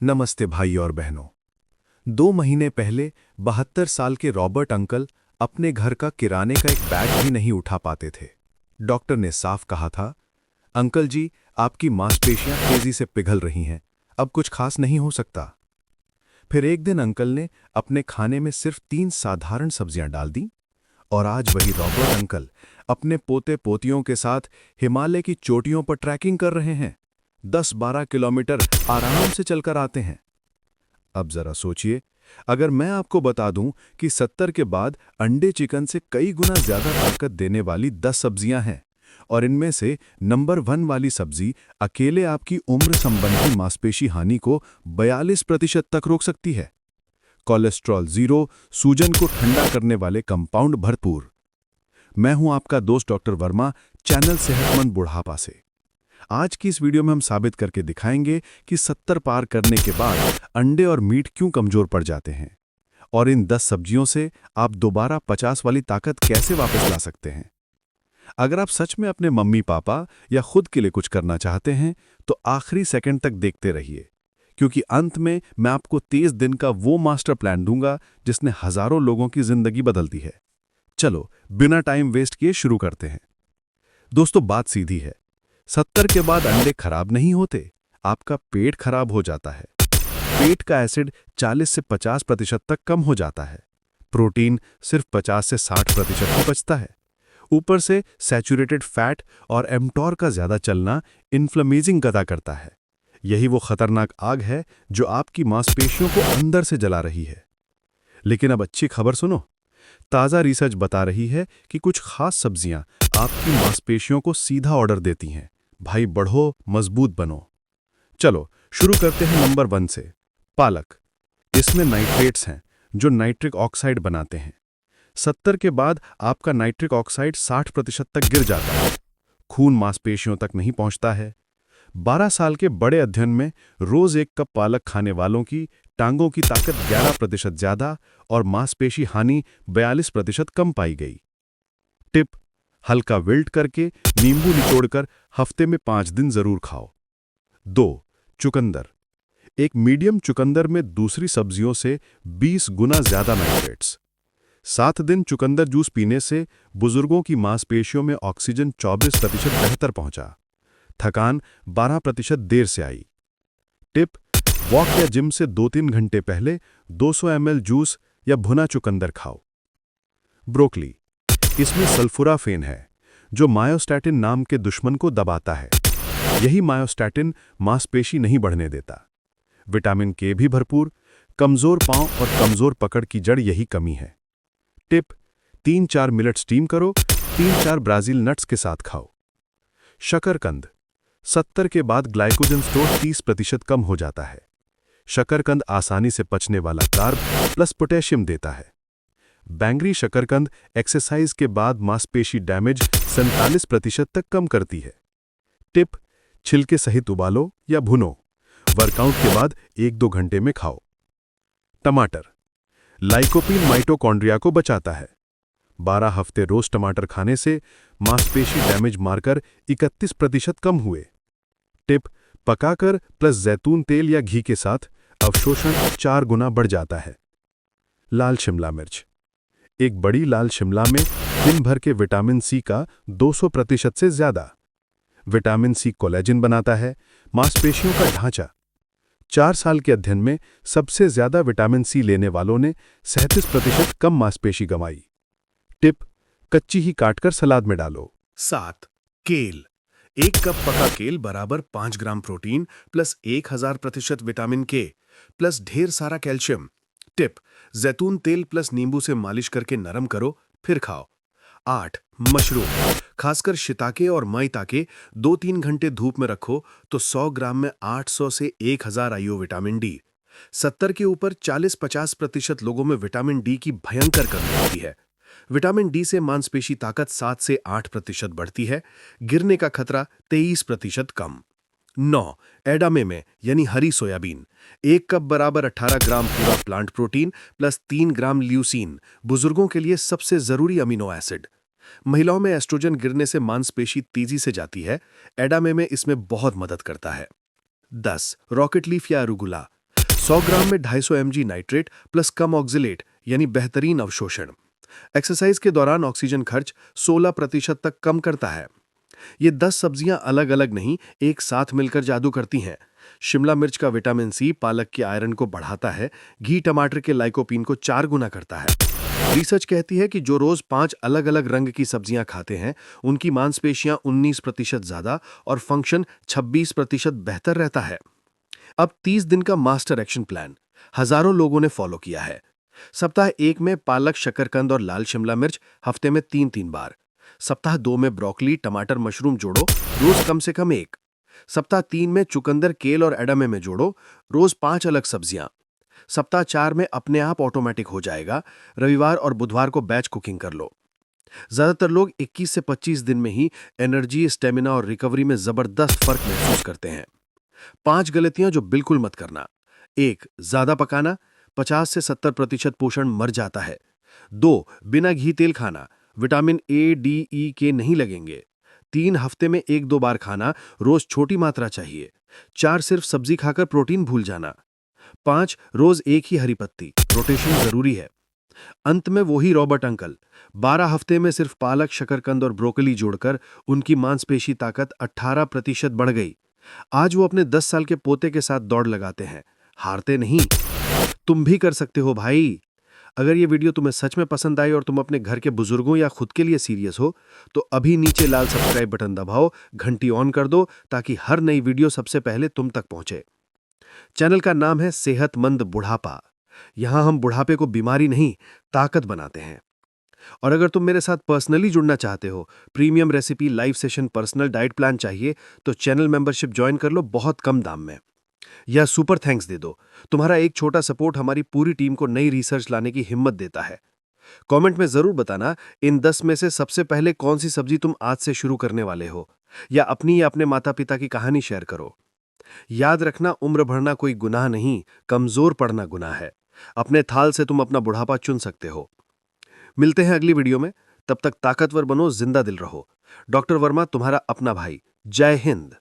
नमस्ते भाई और बहनों। 2 महीने पहले 72 साल के रॉबर्ट अंकल अपने घर का किराने का एक बैग भी नहीं उठा पाते थे। डॉक्टर ने साफ कहा था, अंकल जी, आपकी मांसपेशियां तेजी से पिघल रही हैं, अब कुछ खास नहीं हो सकता। फिर एक दिन अंकल ने अपने खाने में सिर्फ 3 साधारण सब्जियां डाल दी और आज वही रॉबर्ट अंकल अपने पोते पोतियों के साथ हिमालय की चोटियों पर ट्रैकिंग कर रहे हैं। 10-12 किलोमीटर आराम से चलकर आते हैं। अब जरा सोचिए, अगर मैं आपको बता दूं कि 70 के बाद अंडे चिकन से कई गुना ज्यादा ताकत देने वाली 10 सब्जियां हैं और इनमें से नंबर 1 वाली सब्जी अकेले आपकी उम्र संबंधी मांसपेशी हानि को 42% तक रोक सकती है। कोलेस्ट्रॉल जीरो, सूजन को ठंडा करने वाले कंपाउंड भरपूर। मैं हूं आपका दोस्त डॉक्टर वर्मा, चैनल सेहतमंद बुढ़ापा से। आज की इस वीडियो में हम साबित करके दिखाएंगे कि 70 पार करने के बाद अंडे और मीट क्यों कमजोर पड़ जाते हैं और इन 10 सब्जियों से आप दोबारा 50 वाली ताकत कैसे वापस ला सकते हैं। अगर आप सच में अपने मम्मी पापा या खुद के लिए कुछ करना चाहते हैं तो आखिरी सेकंड तक देखते रहिए, क्योंकि अंत में मैं आपको 30 दिन का वो मास्टर प्लान दूंगा जिसने हजारों लोगों की जिंदगी बदल दी है। चलो बिना टाइम वेस्ट किए शुरू करते हैं। दोस्तों, बात सीधी है। 70 के बाद अंडे खराब नहीं होते, आपका पेट खराब हो जाता है। पेट का एसिड 40 से 50% तक कम हो जाता है। प्रोटीन सिर्फ 50 से 60% ही बचता है। ऊपर से सैचुरेटेड फैट और एमटोर का ज्यादा चलना इन्फ्लेमेजिंग गदा करता है। यही वो खतरनाक आग है जो आपकी मांसपेशियों को अंदर से जला रही है। लेकिन अब अच्छी खबर सुनो। ताजा रिसर्च बता रही है कि कुछ खास सब्जियां आपकी मांसपेशियों को सीधा ऑर्डर देती हैं, भाई बढ़ो, मजबूत बनो। चलो शुरू करते हैं नंबर 1 से। पालक। इसमें नाइट्रेट्स हैं जो नाइट्रिक ऑक्साइड बनाते हैं। 70 के बाद आपका नाइट्रिक ऑक्साइड 60% तक गिर जाता है। खून मांसपेशियों तक नहीं पहुंचता है। 12 साल के बड़े अध्ययन में रोज 1 कप पालक खाने वालों की टांगों की ताकत 11% ज्यादा और मांसपेशी हानि 42% कम पाई गई। टिप: हल्का विल्ट करके नींबू निचोड़कर हफ्ते में 5 दिन जरूर खाओ। 2. चुकंदर। एक मीडियम चुकंदर में दूसरी सब्जियों से 20 गुना ज्यादा नाइट्रेट्स। 7 दिन चुकंदर जूस पीने से बुजुर्गों की मांसपेशियों में ऑक्सीजन 24% बेहतर पहुंचा। थकान 12% देर से आई। टिप: वॉक या जिम से 2-3 घंटे पहले 200 ml जूस या भुना चुकंदर खाओ। ब्रोकली। इसमें सल्फोराफेन है जो मायोस्टैटिन नाम के दुश्मन को दबाता है। यही मायोस्टैटिन मांसपेशी नहीं बढ़ने देता। विटामिन के भी भरपूर। कमजोर पांव और कमजोर पकड़ की जड़ यही कमी है। टिप: 3-4 मिनट स्टीम करो, 3-4 ब्राजील नट्स के साथ खाओ। शकरकंद। 70 के बाद ग्लाइकोजन स्टोर 30% कम हो जाता है। शकरकंद आसानी से पचने वाला कार्ब प्लस पोटेशियम देता है। बैंगनी शकरकंद एक्सरसाइज के बाद मांसपेशी डैमेज 47% तक कम करती है। टिप: छिलके सहित उबालो या भुनो। वर्कआउट के बाद 1-2 घंटे में खाओ। टमाटर। लाइकोपीन माइटोकॉन्ड्रिया को बचाता है। 12 हफ्ते रोज टमाटर खाने से मांसपेशी डैमेज मार्कर 31% कम हुए। टिप: पकाकर प्लस जैतून तेल या घी के साथ अवशोषण 4 गुना बढ़ जाता है। लाल शिमला मिर्च। एक बड़ी लाल शिमला में दिन भर के विटामिन सी का 200% से ज्यादा। विटामिन सी कोलेजन बनाता है, मांसपेशियों का ढांचा। 4 साल के अध्ययन में सबसे ज्यादा विटामिन सी लेने वालों ने 37% कम मांसपेशी गंवाई। टिप: कच्ची ही काटकर सलाद में डालो। 7. केल। 1 कप पका केल बराबर 5 ग्राम प्रोटीन प्लस 1000% विटामिन के प्लस ढेर सारा कैल्शियम। टिप: जैतून तेल प्लस नींबू से मालिश करके नरम करो, फिर खाओ। 8. मशरूम। खासकर शिताके और माइताके 2-3 घंटे धूप में रखो तो 100 ग्राम में 800 से 1000 आईयू विटामिन डी। 70 के ऊपर 40-50% लोगों में विटामिन डी की भयंकर कमी होती है। विटामिन डी से मांसपेशी ताकत 7 से 8% बढ़ती है, गिरने का खतरा 23% कम। 9. एडामे यानी हरी सोयाबीन। 1 कप बराबर 18 ग्राम पूरा प्लांट प्रोटीन प्लस 3 ग्राम ल्यूसीन, बुजुर्गों के लिए सबसे जरूरी अमीनो एसिड। महिलाओं में एस्ट्रोजन गिरने से मांसपेशी तेजी से जाती है, एडामे इसमें बहुत मदद करता है। 10. रॉकेट लीफ या अरुगुला। 100 ग्राम में 250 mg नाइट्रेट प्लस कम ऑक्जिलेट यानी बेहतरीन अवशोषण। एक्सरसाइज के दौरान ऑक्सीजन खर्च 16% तक कम करता है। ये 10 सब्जियां अलग अलग नहीं, एक साथ मिलकर जादू करती हैं। शिमला मिर्च का विटामिन सी पालक के आयरन को बढ़ाता है, घी टमाटर के लाइकोपीन को 4 गुना करता है। रिसर्च कहती है कि जो रोज 5 अलग अलग रंग की सब्जियां खाते हैं, उनकी मांसपेशियां 19% ज्यादा और फंक्शन 26% बेहतर रहता है। अब 30 दिन का मास्टर एक्शन प्लान हजारों लोगों ने फॉलो किया है। सप्ताह 1 में पालक, शकरकंद और लाल शिमला मिर्च हफ्ते में 3-3 बार। सप्ताह 2 में ब्रोकली, टमाटर, मशरूम जोड़ो, रोज कम से कम 1। सप्ताह 3 में चुकंदर, केल और एडामे में जोड़ो, रोज 5 अलग सब्जियां। सप्ताह 4 में अपने आप ऑटोमेटिक हो जाएगा। रविवार और बुधवार को बैच कुकिंग कर लो। ज्यादातर लोग 21 से 25 दिन में ही एनर्जी, स्टेमिना और रिकवरी में जबरदस्त फर्क महसूस करते हैं। 5 गलतियां जो बिल्कुल मत करना। 1. ज्यादा पकाना, 50 से 70% पोषण मर जाता है। 2. बिना घी तेल खाना, विटामिन ए, डी, ई के नहीं लगेंगे। 3. हफ्ते में 1-2 बार खाना, रोज छोटी मात्रा चाहिए। 4. सिर्फ सब्जी खाकर प्रोटीन भूल जाना। 5. रोज एक ही हरी पत्ती, रोटेशन जरूरी है। अंत में वही रॉबर्ट अंकल, 12 हफ्ते में सिर्फ पालक, शकरकंद और ब्रोकली जोड़कर उनकी मांसपेशी ताकत 18% बढ़ गई। आज वो अपने 10 साल के पोते के साथ दौड़ लगाते हैं, हारते नहीं। तुम भी कर सकते हो भाई। अगर ये वीडियो तुम्हें सच में पसंद आई और तुम अपने घर के बुजुर्गों या खुद के लिए सीरियस हो, तो अभी नीचे लाल सब्सक्राइब बटन दबाओ, घंटी ऑन कर दो ताकि हर नई वीडियो सबसे पहले तुम तक पहुंचे। चैनल का नाम है सेहतमंद बुढ़ापा। यहां हम बुढ़ापे को बीमारी नहीं, ताकत बनाते हैं। और अगर तुम मेरे साथ पर्सनली जुड़ना चाहते हो, premium recipe, live session, personal diet plan चाहिए, तो चैनल मेंबरशिप ज्वाइन कर लो बहुत कम दाम में। या सुपर थैंक्स दे दो। तुम्हारा एक छोटा सपोर्ट हमारी पूरी टीम को नई रिसर्च लाने की हिम्मत देता है। कमेंट में जरूर बताना इन 10 में से सबसे पहले कौन सी सब्जी तुम आज से शुरू करने वाले हो, या अपनी या अपने माता पिता की कहानी शेयर करो। याद रखना, उम्र बढ़ना कोई गुनाह नहीं, कमजोर पड़ना गुनाह है। अपने थाल से तुम अपना बुढ़ापा चुन सकते हो। मिलते हैं अगली वीडियो में, तब तक ताकतवर बनो, जिंदा दिल रहो। डॉक्टर वर्मा, तुम्हारा अपना भाई। जय हिंद।